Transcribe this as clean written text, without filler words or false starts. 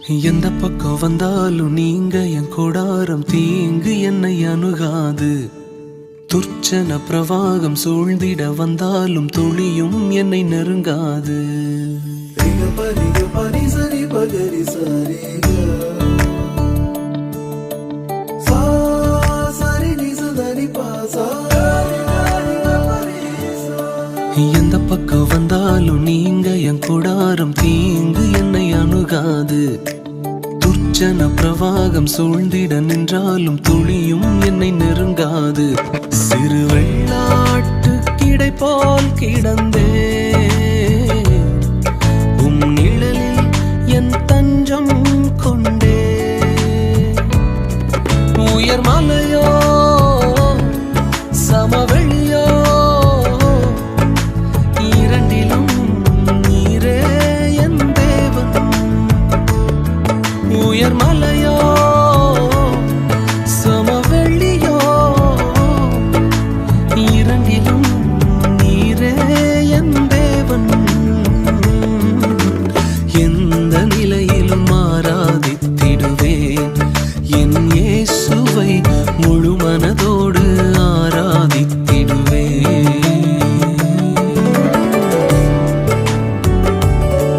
எந்த பக்கம் வந்தாலும் நீங்க என் கூடாரம் தீங்கு என்னை அணுகாது. துர்ச்சன பிரவாகம் சூழ்ந்திட வந்தாலும் துளியும் என்னை நெருங்காது. எந்த பக்கம் வந்தாலும் நீங்க என் கூடாரம் தீங்கு என்னை அணுகாது. துர்ச்சன பிரவாகம் சூழ்ந்திட நின்றாலும் துளியும் என்னை நெருங்காது. சிறு வெள்ளாட்டு கிடை போல் கிடந்தே உம் நிழலில் என் தஞ்சம் கொண்டே. உயர் மலையோ சமவெளியோ இரண்டிலும் நீரே என் தேவன். உயர் மலையோ